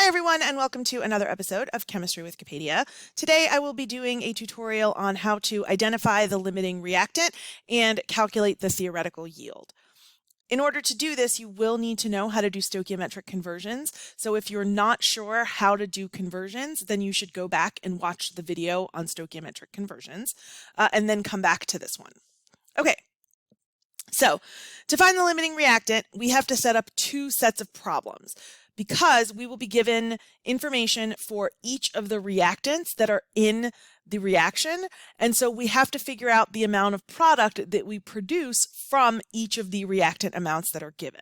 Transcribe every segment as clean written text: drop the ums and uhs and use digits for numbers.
Hi everyone, and welcome to another episode of Chemistry with Wikipedia. Today I will be doing a tutorial on how to identify the limiting reactant and calculate the theoretical yield. In order to do this, you will need to know how to do stoichiometric conversions. So if you're not sure how to do conversions, then you should go back and watch the video on stoichiometric conversions, and then come back to this one. Okay. So to find the limiting reactant, we have to set up two sets of problems, because we will be given information for each of the reactants that are in the reaction. And so we have to figure out the amount of product that we produce from each of the reactant amounts that are given.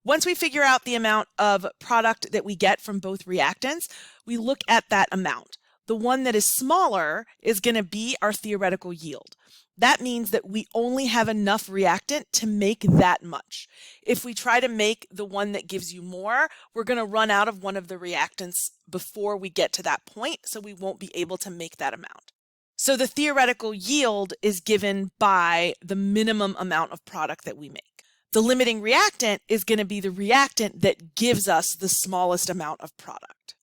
Once we figure out the amount of product that we get from both reactants, we look at that amount. The one that is smaller is going to be our theoretical yield. That means that we only have enough reactant to make that much. If we try to make the one that gives you more, we're going to run out of one of the reactants before we get to that point, so we won't be able to make that amount. So the theoretical yield is given by the minimum amount of product that we make. The limiting reactant is going to be the reactant that gives us the smallest amount of product.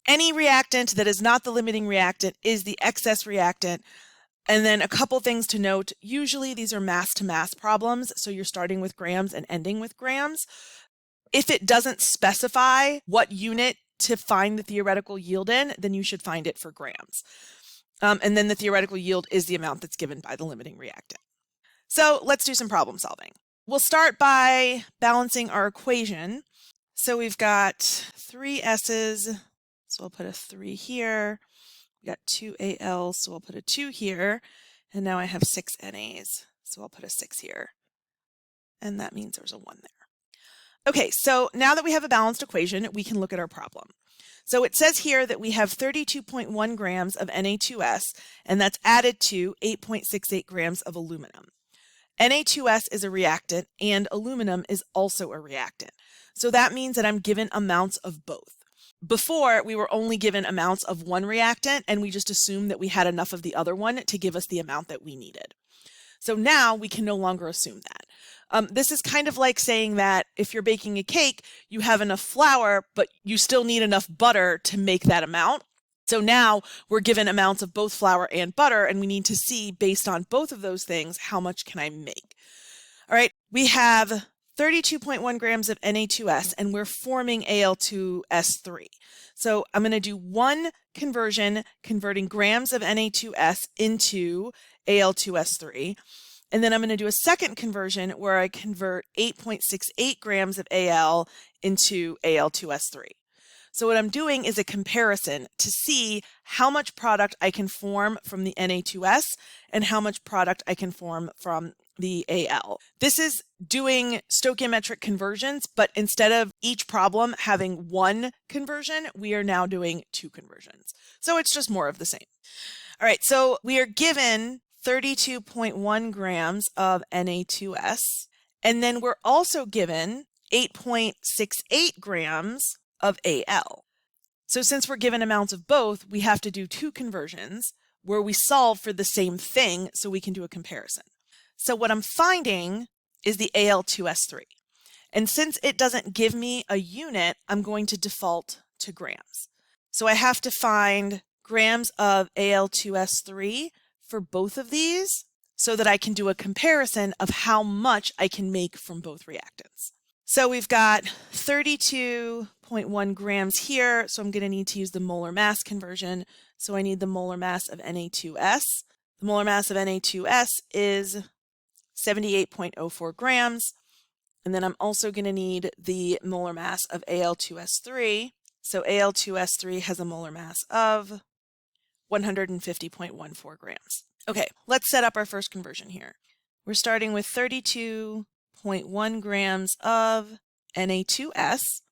Any reactant that is not the limiting reactant is the excess reactant. And then a couple things to note, usually these are mass to mass problems, so you're starting with grams and ending with grams. If it doesn't specify what unit to find the theoretical yield in, then you should find it for grams. And then the theoretical yield is the amount that's given by the limiting reactant. So let's do some problem solving. We'll start by balancing our equation. So we've got 3 S's, so I'll put a 3 here. We got 2 ALs, so I'll put a 2 here. And now I have 6 NAs, so I'll put a 6 here. And that means there's a 1 there. Okay, so now that we have a balanced equation, we can look at our problem. So it says here that we have 32.1 grams of Na2S, and that's added to 8.68 grams of aluminum. Na2S is a reactant, and aluminum is also a reactant. So that means that I'm given amounts of both. Before, we were only given amounts of one reactant, and we just assumed that we had enough of the other one to give us the amount that we needed. So now we can no longer assume that. This is kind of like saying that if you're baking a cake, you have enough flour, but you still need enough butter to make that amount. So now we're given amounts of both flour and butter, and we need to see, based on both of those things, how much can I make? All right, we have 32.1 grams of Na2S, and we're forming Al2S3. So I'm going to do one conversion, converting grams of Na2S into Al2S3. And then I'm going to do a second conversion where I convert 8.68 grams of Al into Al2S3. So what I'm doing is a comparison to see how much product I can form from the Na2S and how much product I can form from the Al. This is doing stoichiometric conversions, but instead of each problem having one conversion, we are now doing 2 conversions. So it's just more of the same. All right, so we are given 32.1 grams of Na2S, and then we're also given 8.68 grams of Al. So since we're given amounts of both, we have to do 2 conversions where we solve for the same thing so we can do a comparison. So what I'm finding is the Al2S3. And since it doesn't give me a unit, I'm going to default to grams. So I have to find grams of Al2S3 for both of these so that I can do a comparison of how much I can make from both reactants. So we've got 32.1 grams here, so I'm going to need to use the molar mass conversion. So I need the molar mass of Na2S. The molar mass of Na2S is 78.04 grams. And then I'm also going to need the molar mass of Al2S3. So Al2S3 has a molar mass of 150.14 grams. Okay, let's set up our first conversion here. We're starting with 32.1 grams of Na2S.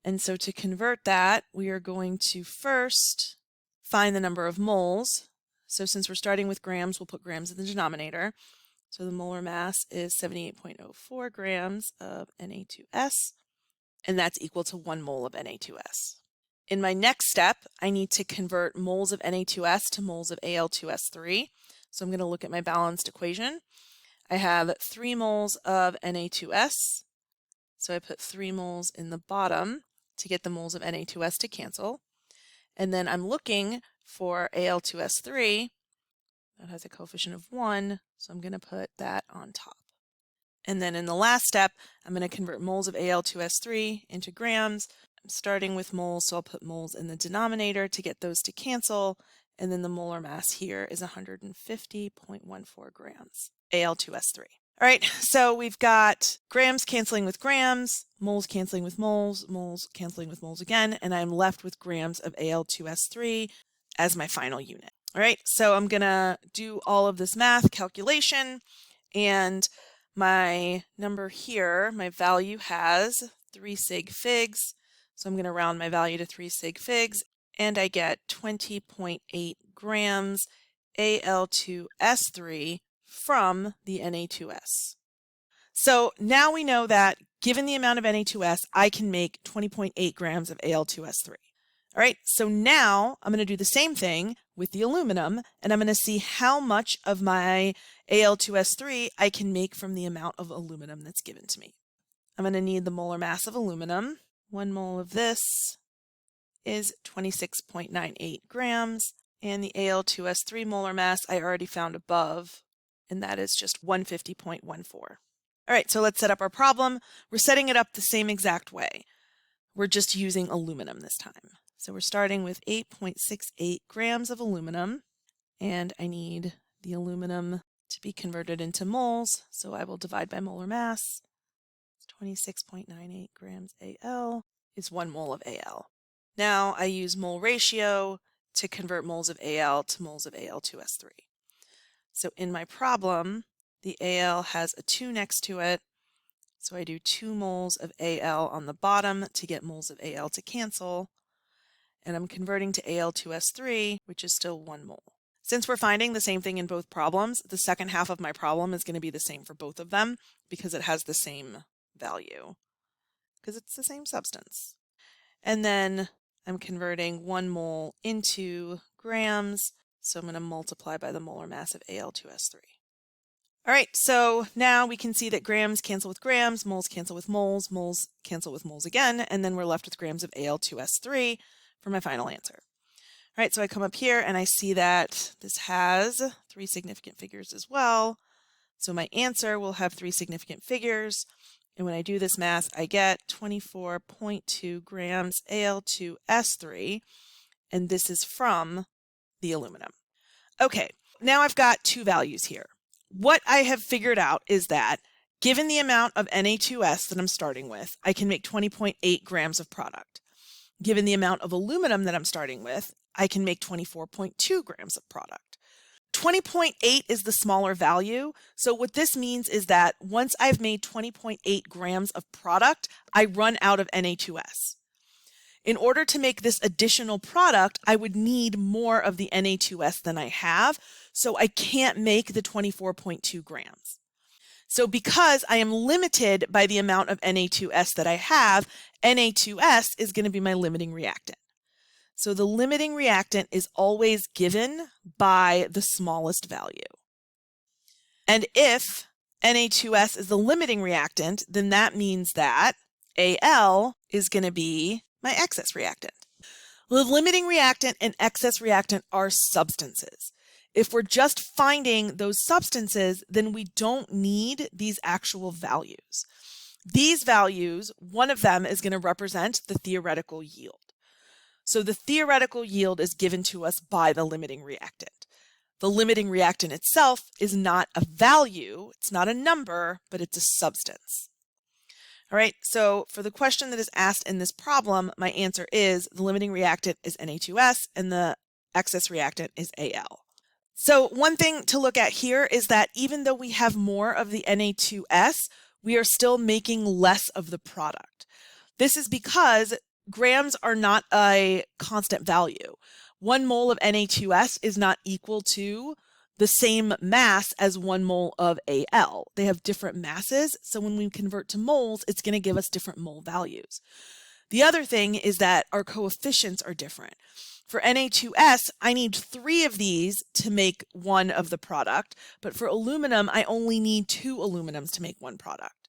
And so to convert that, we are going to first find the number of moles. So since we're starting with grams, we'll put grams in the denominator. So the molar mass is 78.04 grams of Na2S, and that's equal to 1 mole of Na2S. In my next step, I need to convert moles of Na2S to moles of Al2S3. So I'm going to look at my balanced equation. I have 3 moles of Na2S, so I put 3 moles in the bottom to get the moles of Na2S to cancel. And then I'm looking for Al2S3 that has a coefficient of 1, so I'm going to put that on top. And then in the last step, I'm going to convert moles of Al2S3 into grams. I'm starting with moles, so I'll put moles in the denominator to get those to cancel. And then the molar mass here is 150.14 grams, Al2S3. All right, so we've got grams canceling with grams, moles canceling with moles, moles canceling with moles again, and I'm left with grams of Al2S3 as my final unit. All right, so I'm going to do all of this math calculation, and my number here, my value has 3 sig figs, so I'm going to round my value to 3 sig figs, and I get 20.8 grams Al2S3 from the Na2S. So now we know that given the amount of Na2S, I can make 20.8 grams of Al2S3. All right, so now I'm going to do the same thing with the aluminum, and I'm going to see how much of my Al2S3 I can make from the amount of aluminum that's given to me. I'm going to need the molar mass of aluminum. 1 mole of this is 26.98 grams, and the Al2S3 molar mass I already found above, and that is just 150.14. All right, so let's set up our problem. We're setting it up the same exact way. We're just using aluminum this time. So we're starting with 8.68 grams of aluminum, and I need the aluminum to be converted into moles, so I will divide by molar mass. 26.98 grams Al is 1 mole of Al. Now I use mole ratio to convert moles of Al to moles of Al2S3. So in my problem, the Al has a 2 next to it, so I do 2 moles of Al on the bottom to get moles of Al to cancel, and I'm converting to Al2S3, which is still 1 mole. Since we're finding the same thing in both problems, the second half of my problem is going to be the same for both of them because it has the same value, because it's the same substance. And then I'm converting 1 mole into grams, so I'm going to multiply by the molar mass of Al2S3. All right, so now we can see that grams cancel with grams, moles cancel with moles, moles cancel with moles again, and then we're left with grams of Al2S3 for my final answer. All right, so I come up here and I see that this has 3 significant figures as well. So my answer will have 3 significant figures. And when I do this math, I get 24.2 grams Al2S3, and this is from the aluminum. Okay, now I've got 2 values here. What I have figured out is that given the amount of Na2S that I'm starting with, I can make 20.8 grams of product. Given the amount of aluminum that I'm starting with, I can make 24.2 grams of product. 20.8 is the smaller value, so what this means is that once I've made 20.8 grams of product, I run out of Na2S. In order to make this additional product, I would need more of the Na2S than I have, so I can't make the 24.2 grams. So because I am limited by the amount of Na2S that I have, Na2S is going to be my limiting reactant. So the limiting reactant is always given by the smallest value. And if Na2S is the limiting reactant, then that means that Al is going to be my excess reactant. The limiting reactant and excess reactant are substances. If we're just finding those substances, then we don't need these actual values. These values, one of them is going to represent the theoretical yield. So the theoretical yield is given to us by the limiting reactant. The limiting reactant itself is not a value, it's not a number, but it's a substance. All right, so for the question that is asked in this problem, my answer is the limiting reactant is Na2S and the excess reactant is Al. So one thing to look at here is that even though we have more of the Na2S, we are still making less of the product. This is because grams are not a constant value. 1 mole of Na2S is not equal to the same mass as 1 mole of Al. They have different masses, so when we convert to moles, it's going to give us different mole values. The other thing is that our coefficients are different. For Na2S, I need 3 of these to make 1 of the product, but for aluminum, I only need 2 aluminums to make 1 product.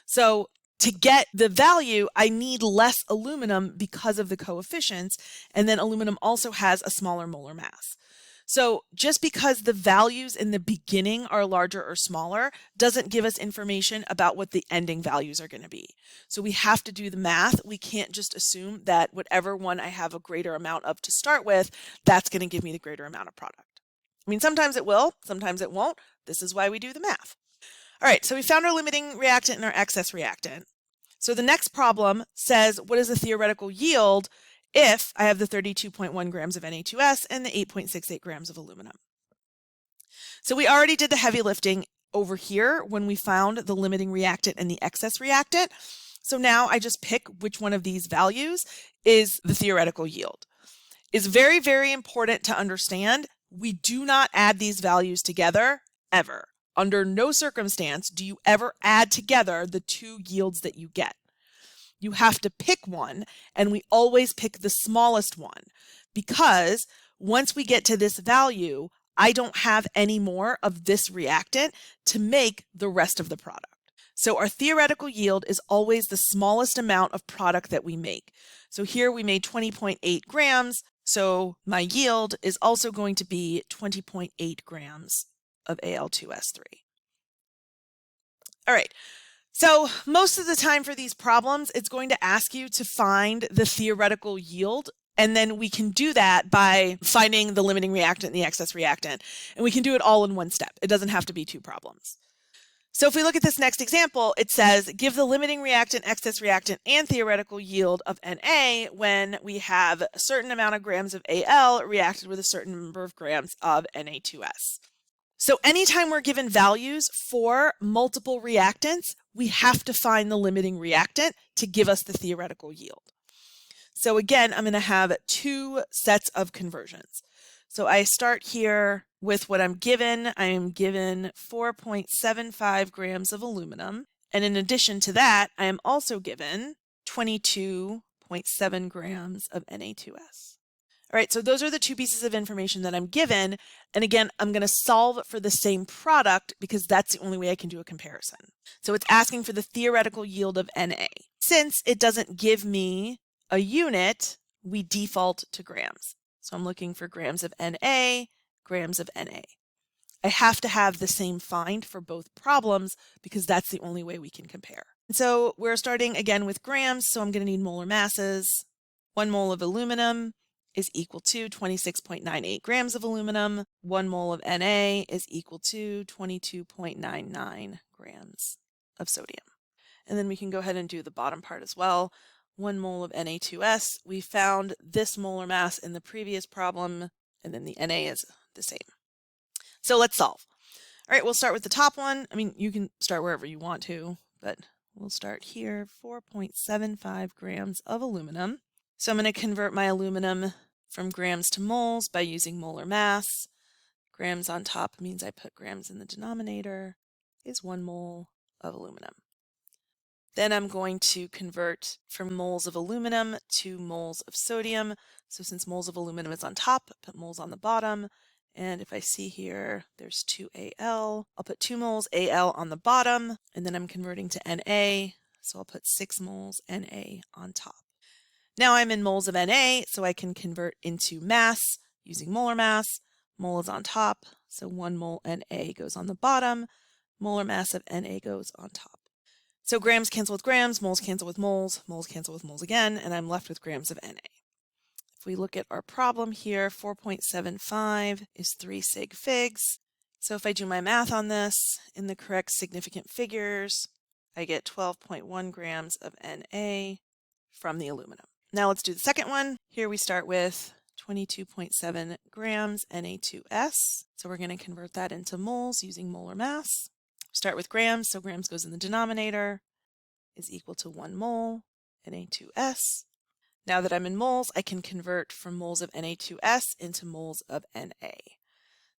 So To get the value, I need less aluminum because of the coefficients, and then aluminum also has a smaller molar mass. So just because the values in the beginning are larger or smaller doesn't give us information about what the ending values are going to be. So we have to do the math. We can't just assume that whatever one I have a greater amount of to start with, that's going to give me the greater amount of product. I mean, sometimes it will, sometimes it won't. This is why we do the math. All right, so we found our limiting reactant and our excess reactant. So the next problem says, what is the theoretical yield if I have the 32.1 grams of Na2S and the 8.68 grams of aluminum? So we already did the heavy lifting over here when we found the limiting reactant and the excess reactant. So now I just pick which one of these values is the theoretical yield. It's very, very important to understand we do not add these values together ever. Under no circumstance do you ever add together the two yields that you get. You have to pick one, and we always pick the smallest one, because once we get to this value, I don't have any more of this reactant to make the rest of the product. So our theoretical yield is always the smallest amount of product that we make. So here we made 20.8 grams, so my yield is also going to be 20.8 grams of Al2S3. All right, so most of the time for these problems, it's going to ask you to find the theoretical yield, and then we can do that by finding the limiting reactant and the excess reactant, and we can do it all in one step. It doesn't have to be two problems. So if we look at this next example, it says, give the limiting reactant, excess reactant, and theoretical yield of Na when we have a certain amount of grams of Al reacted with a certain number of grams of Na2S. So anytime we're given values for multiple reactants, we have to find the limiting reactant to give us the theoretical yield. So again, I'm going to have two sets of conversions. So I start here with what I'm given. I am given 4.75 grams of aluminum. And in addition to that, I am also given 22.7 grams of Na2S. All right, so those are the two pieces of information that I'm given. And again, I'm going to solve for the same product because that's the only way I can do a comparison. So it's asking for the theoretical yield of Na. Since it doesn't give me a unit, we default to grams. So I'm looking for grams of Na, grams of Na. I have to have the same find for both problems because that's the only way we can compare. And so we're starting again with grams, so I'm going to need molar masses. 1 mole of aluminum is equal to 26.98 grams of aluminum. 1 mole of Na is equal to 22.99 grams of sodium. And then we can go ahead and do the bottom part as well. 1 mole of Na2S. We found this molar mass in the previous problem, and then the Na is the same. So let's solve. All right, we'll start with the top one. I mean, you can start wherever you want to, but we'll start here. 4.75 grams of aluminum. So I'm going to convert my aluminum from grams to moles by using molar mass. Grams on top means I put grams in the denominator, is 1 mole of aluminum. Then I'm going to convert from moles of aluminum to moles of sodium. So since moles of aluminum is on top, put moles on the bottom. And if I see here, there's 2Al. I'll put 2 moles Al on the bottom, and then I'm converting to Na. So I'll put 6 moles Na on top. Now I'm in moles of Na, so I can convert into mass using molar mass. Mole is on top, so 1 mole Na goes on the bottom. Molar mass of Na goes on top. So grams cancel with grams, moles cancel with moles cancel with moles again, and I'm left with grams of Na. If we look at our problem here, 4.75 is 3 sig figs. So if I do my math on this in the correct significant figures, I get 12.1 grams of Na from the aluminum. Now let's do the second one. Here we start with 22.7 grams Na2S. So we're going to convert that into moles using molar mass. Start with grams, so grams goes in the denominator, is equal to 1 mole Na2S. Now that I'm in moles, I can convert from moles of Na2S into moles of Na.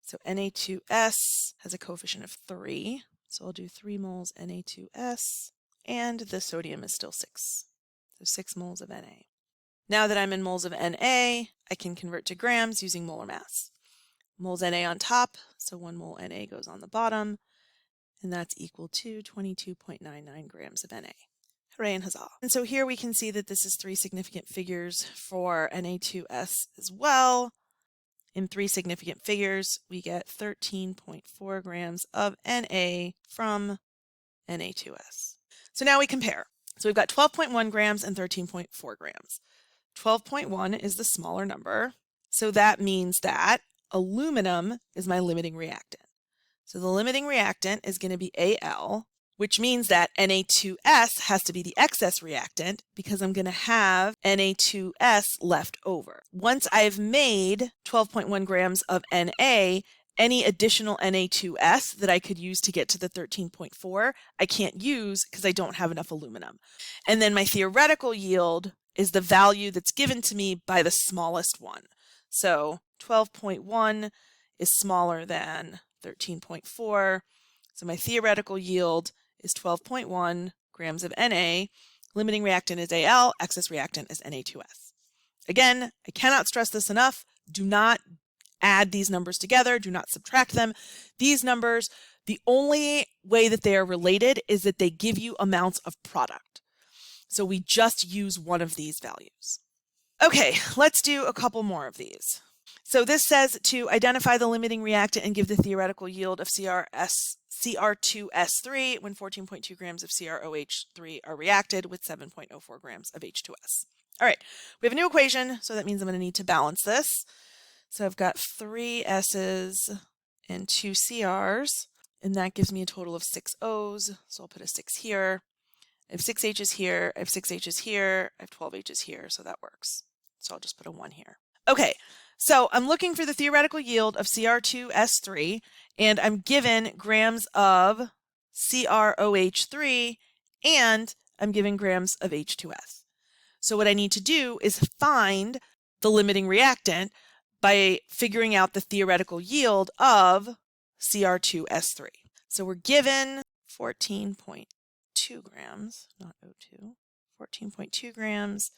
So Na2S has a coefficient of 3, so I'll do 3 moles Na2S, and the sodium is still 6, so 6 moles of Na. Now that I'm in moles of Na, I can convert to grams using molar mass. Moles Na on top, so 1 mole Na goes on the bottom, and that's equal to 22.99 grams of Na. Hooray and huzzah. And so here we can see that this is 3 significant figures for Na2S as well. In 3 significant figures, we get 13.4 grams of Na from Na2S. So now we compare. So we've got 12.1 grams and 13.4 grams. 12.1 is the smaller number, so that means that aluminum is my limiting reactant. So the limiting reactant is going to be Al, which means that Na2S has to be the excess reactant because I'm going to have Na2S left over. Once I've made 12.1 grams of Na, any additional Na2S that I could use to get to the 13.4, I can't use because I don't have enough aluminum. And then my theoretical yield is the value that's given to me by the smallest one. So 12.1 is smaller than 13.4. So my theoretical yield is 12.1 grams of Na. Limiting reactant is Al, excess reactant is Na2S. Again, I cannot stress this enough. Do not add these numbers together. Do not subtract them. These numbers, the only way that they are related is that they give you amounts of product. So we just use one of these values. Okay, let's do a couple more of these. So this says to identify the limiting reactant and give the theoretical yield of Cr2S3 when 14.2 grams of CrOH3 are reacted with 7.04 grams of H2S. All right, we have a new equation, so that means I'm going to need to balance this. So I've got 3 S's and 2 Crs, and that gives me a total of 6 O's, so I'll put a 6 here. I have 6 H's here, I have 6 H's here, I have 12 H's here, so that works. So I'll just put a 1 here. Okay, so I'm looking for the theoretical yield of Cr2S3, and I'm given grams of CrOH3, and I'm given grams of H2S. So what I need to do is find the limiting reactant by figuring out the theoretical yield of Cr2S3. So we're given 14.2 grams, not O2, 14.2 grams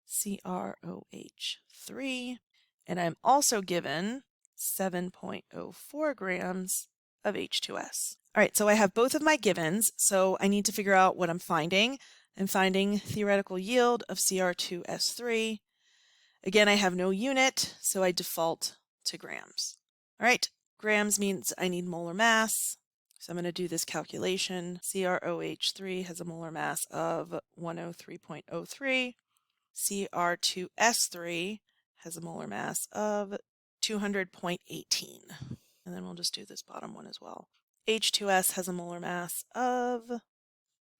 CrOH3, and I'm also given 7.04 grams of H2S. All right, so I have both of my givens, so I need to figure out what I'm finding. I'm finding theoretical yield of Cr2S3. Again, I have no unit, so I default to grams. All right, grams means I need molar mass. So I'm going to do this calculation. CrOH3 has a molar mass of 103.03. Cr2S3 has a molar mass of 200.18. And then we'll just do this bottom one as well. H2S has a molar mass of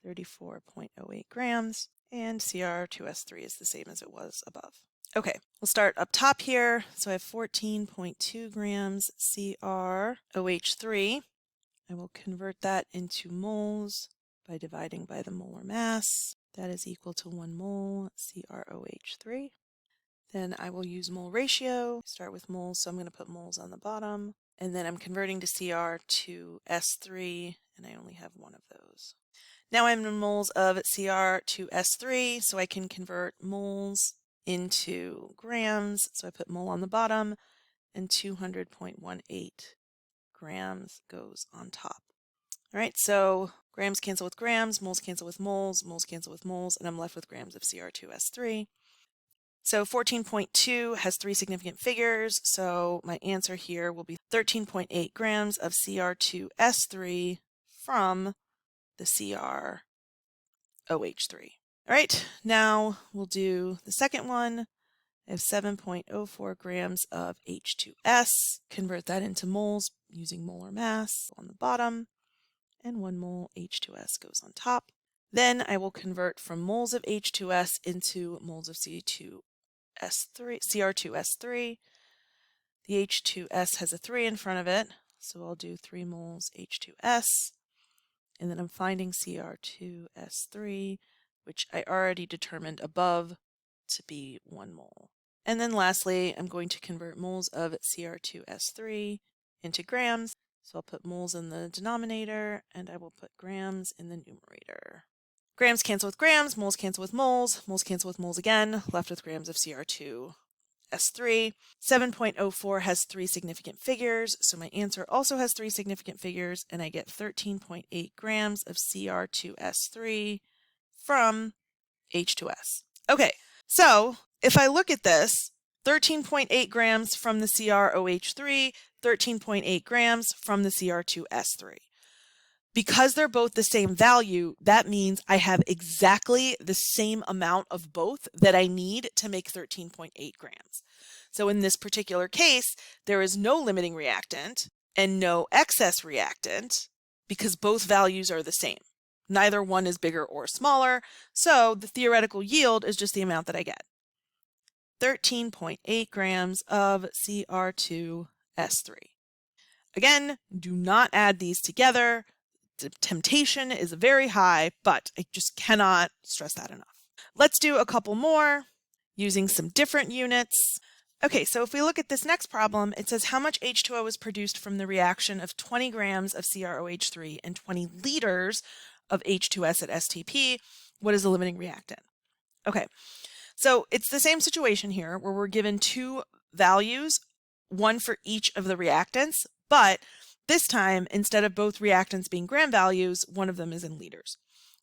34.08 grams, and Cr2S3 is the same as it was above. Okay, we'll start up top here. So I have 14.2 grams CrOH3. I will convert that into moles by dividing by the molar mass. That is equal to 1 mole CrOH3. Then I will use mole ratio. Start with moles, so I'm going to put moles on the bottom. And then I'm converting to Cr2S3, and I only have one of those. Now I'm in moles of Cr2S3, so I can convert moles into grams. So I put mole on the bottom, and 200.18 grams goes on top. All right, so grams cancel with grams, moles cancel with moles, moles cancel with moles, and I'm left with grams of Cr2S3. So 14.2 has 3 significant figures, so my answer here will be 13.8 grams of Cr2S3 from the CrOH3. All right, now we'll do the second one. I have 7.04 grams of H2S. Convert that into moles using molar mass on the bottom, and 1 mole H2S goes on top. Then I will convert from moles of H2S into moles of Cr2S3. The H2S has a 3 in front of it, so I'll do 3 moles H2S. And then I'm finding Cr2S3, which I already determined above to be 1 mole. And then lastly, I'm going to convert moles of Cr2S3 into grams. So I'll put moles in the denominator, and I will put grams in the numerator. Grams cancel with grams, moles cancel with moles cancel with moles again, left with grams of Cr2S3. 7.04 has 3 significant figures, so my answer also has 3 significant figures, and I get 13.8 grams of Cr2S3 from H2S. Okay, so if I look at this, 13.8 grams from the CrOH3, 13.8 grams from the Cr2S3. Because they're both the same value, that means I have exactly the same amount of both that I need to make 13.8 grams. So in this particular case, there is no limiting reactant and no excess reactant because both values are the same. Neither one is bigger or smaller, so the theoretical yield is just the amount that I get. 13.8 grams of Cr2S3. Again, do not add these together. The temptation is very high, but I just cannot stress that enough. Let's do a couple more using some different units. Okay, so if we look at this next problem, it says how much H2O is produced from the reaction of 20 grams of CrOH3 and 20 liters of H2S at STP. What is the limiting reactant? Okay, so it's the same situation here where we're given two values, one for each of the reactants, but this time, instead of both reactants being gram values, one of them is in liters.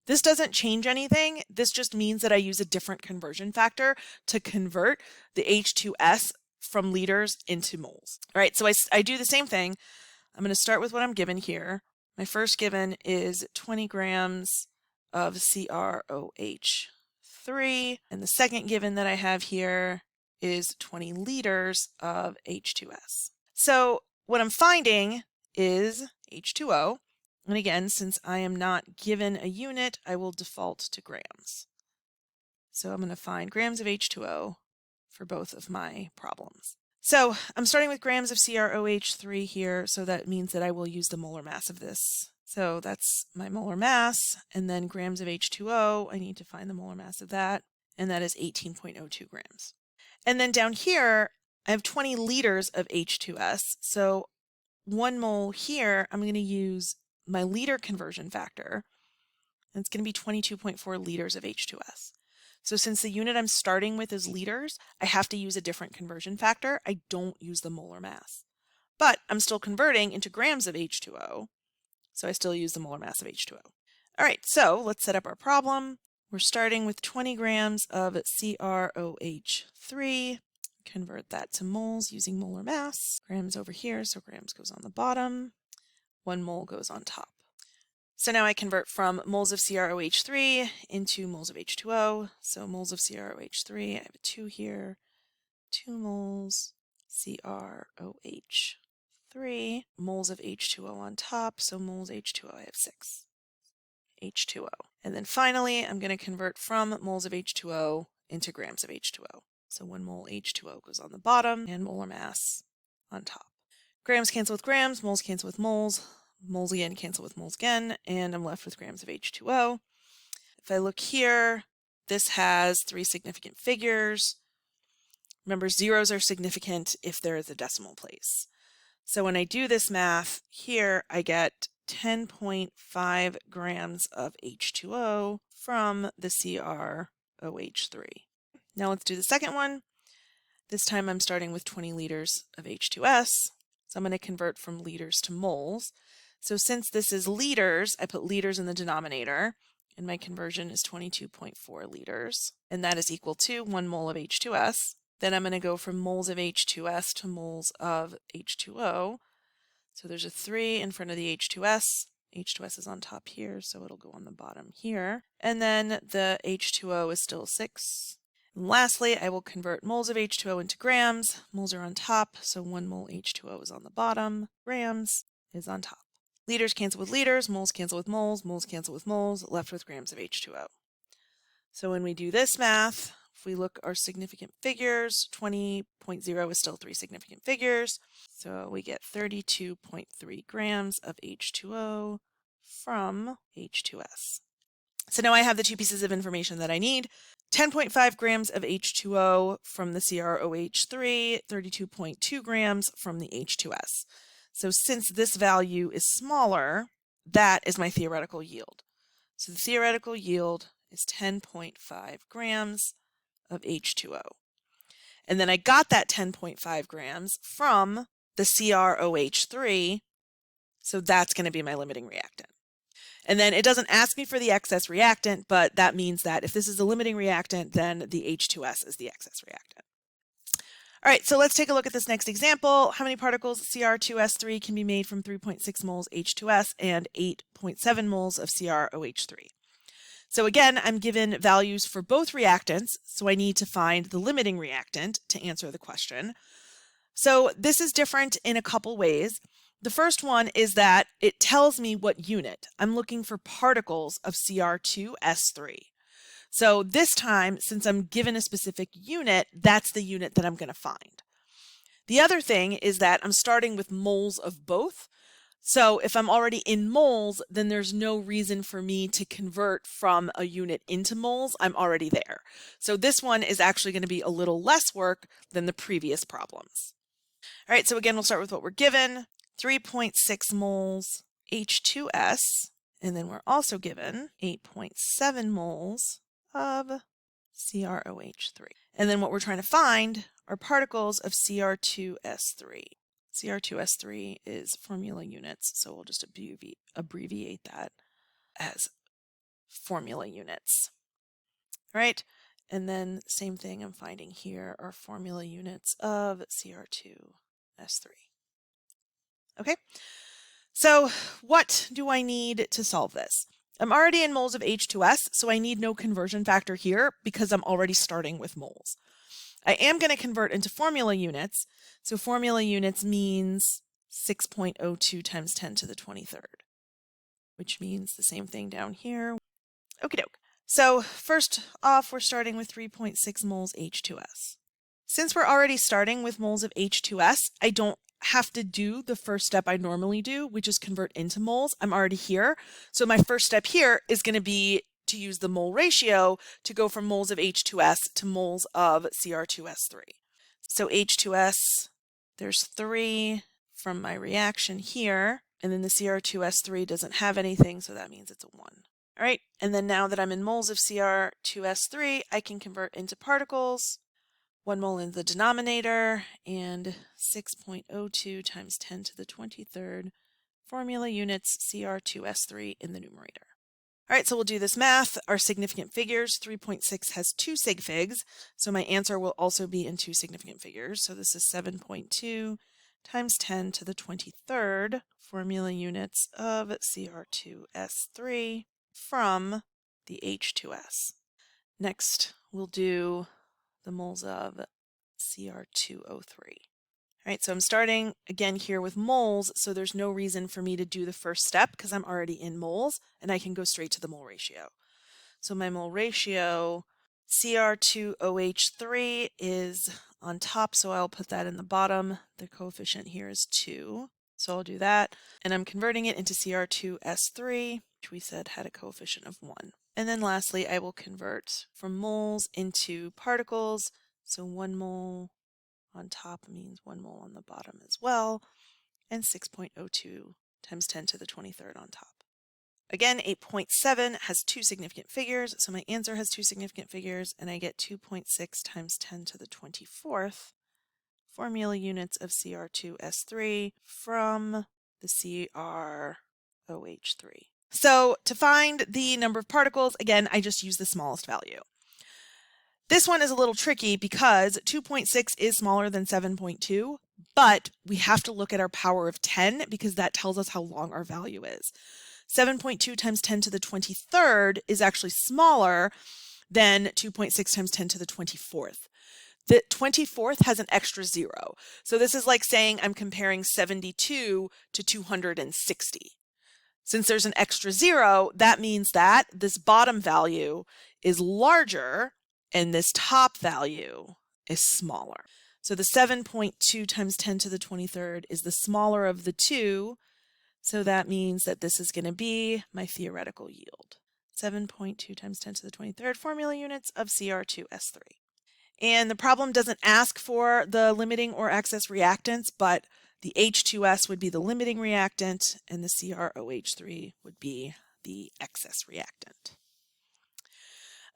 This doesn't change anything. This just means that I use a different conversion factor to convert the H2S from liters into moles. All right, so I do the same thing. I'm going to start with what I'm given here. My first given is 20 grams of CrOH3, and the second given that I have here is 20 liters of H2S. So what I'm finding is H2O. And again, since I am not given a unit, I will default to grams. So I'm going to find grams of H2O for both of my problems. So I'm starting with grams of CrOH3 here, so that means that I will use the molar mass of this. So that's my molar mass, and then grams of H2O, I need to find the molar mass of that, and that is 18.02 grams. And then down here, I have 20 liters of H2S, so 1 mole here, I'm going to use my liter conversion factor, and it's going to be 22.4 liters of H2S. So since the unit I'm starting with is liters, I have to use a different conversion factor. I don't use the molar mass. But I'm still converting into grams of H2O, so I still use the molar mass of H2O. All right, so let's set up our problem. We're starting with 20 grams of CrOH3. Convert that to moles using molar mass. Grams over here, so grams goes on the bottom. 1 mole goes on top. So now I convert from moles of CrOH3 into moles of H2O. So moles of CrOH3, I have a 2 here, 2 moles, CrOH3, moles of H2O on top, so moles H2O, I have 6, H2O. And then finally, I'm going to convert from moles of H2O into grams of H2O. So 1 mole H2O goes on the bottom and molar mass on top. Grams cancel with grams, moles cancel with moles, moles again cancel with moles again, and I'm left with grams of H2O. If I look here, this has 3 significant figures. Remember, zeros are significant if there is a decimal place. So when I do this math here, I get 10.5 grams of H2O from the CrOH3. Now let's do the second one. This time I'm starting with 20 liters of H2S. So I'm going to convert from liters to moles. So since this is liters, I put liters in the denominator, and my conversion is 22.4 liters, and that is equal to 1 mole of H2S. Then I'm going to go from moles of H2S to moles of H2O. So there's a 3 in front of the H2S. H2S is on top here, so it'll go on the bottom here. And then the H2O is still 6. And lastly, I will convert moles of H2O into grams. Moles are on top, so 1 mole H2O is on the bottom. Grams is on top. Liters cancel with liters, moles cancel with moles, moles cancel with moles, left with grams of H2O. So when we do this math, if we look our significant figures, 20.0 is still 3 significant figures. So we get 32.3 grams of H2O from H2S. So now I have the 2 pieces of information that I need. 10.5 grams of H2O from the CrOH3, 32.2 grams from the H2S. So since this value is smaller, that is my theoretical yield. So the theoretical yield is 10.5 grams of H2O. And then I got that 10.5 grams from the CrOH3, so that's going to be my limiting reactant. And then it doesn't ask me for the excess reactant, but that means that if this is a limiting reactant, then the H2S is the excess reactant. All right, so let's take a look at this next example. How many particles Cr2S3 can be made from 3.6 moles H2S and 8.7 moles of CrOH3? So again, I'm given values for both reactants, so I need to find the limiting reactant to answer the question. So this is different in a couple ways. The first one is that it tells me what unit. I'm looking for particles of Cr2S3. So this time, since I'm given a specific unit, that's the unit that I'm going to find. The other thing is that I'm starting with moles of both. So if I'm already in moles, then there's no reason for me to convert from a unit into moles. I'm already there. So this one is actually going to be a little less work than the previous problems. All right, so again, we'll start with what we're given. 3.6 moles H2S, and then we're also given 8.7 moles of CrOH3. And then what we're trying to find are particles of Cr2S3. Cr2S3 is formula units, so we'll just abbreviate that as formula units. All right, and then same thing I'm finding here are formula units of Cr2S3. Okay, so what do I need to solve this? I'm already in moles of H2S, so I need no conversion factor here because I'm already starting with moles. I am going to convert into formula units. So formula units means 6.02 times 10 to the 23rd, which means the same thing down here. Okie doke. So first off, we're starting with 3.6 moles H2S. Since we're already starting with moles of H2S, I don't have to do the first step I normally do, which is convert into moles. I'm already here. So my first step here is going to be to use the mole ratio to go from moles of H2S to moles of Cr2S3. So H2S, there's 3 from my reaction here, and then the Cr2S3 doesn't have anything, so that means it's a 1. All right, and then now that I'm in moles of Cr2S3, I can convert into particles. 1 mole in the denominator and 6.02 times 10 to the 23rd formula units Cr2S3 in the numerator. All right, so we'll do this math. Our significant figures, 3.6 has 2 sig figs, so my answer will also be in 2 significant figures. So this is 7.2 times 10 to the 23rd formula units of Cr2S3 from the H2S. Next, we'll do the moles of Cr2O3. All right, so I'm starting again here with moles, so there's no reason for me to do the first step because I'm already in moles, and I can go straight to the mole ratio. So my mole ratio, Cr2OH3 is on top, so I'll put that in the bottom. The coefficient here is 2, so I'll do that. And I'm converting it into Cr2S3, which we said had a coefficient of 1. And then lastly, I will convert from moles into particles. So 1 mole on top means 1 mole on the bottom as well, and 6.02 times 10 to the 23rd on top. Again, 8.7 has 2 significant figures, so my answer has 2 significant figures, and I get 2.6 times 10 to the 24th formula units of Cr2S3 from the CrOH3. So to find the number of particles, again, I just use the smallest value. This one is a little tricky because 2.6 is smaller than 7.2, but we have to look at our power of 10 because that tells us how long our value is. 7.2 times 10 to the 23rd is actually smaller than 2.6 times 10 to the 24th. The 24th has an extra 0. So this is like saying I'm comparing 72 to 260. Since there's an extra 0, that means that this bottom value is larger and this top value is smaller. So the 7.2 times 10 to the 23rd is the smaller of the two. So that means that this is going to be my theoretical yield. 7.2 times 10 to the 23rd formula units of Cr2S3. And the problem doesn't ask for the limiting or excess reactants, but the H2S would be the limiting reactant and the CrOH3 would be the excess reactant.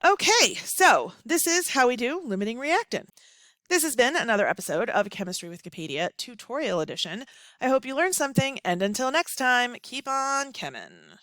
Okay, so this is how we do limiting reactant. This has been another episode of Chemistry with Wikipedia Tutorial Edition. I hope you learned something, and until next time, keep on chemin'.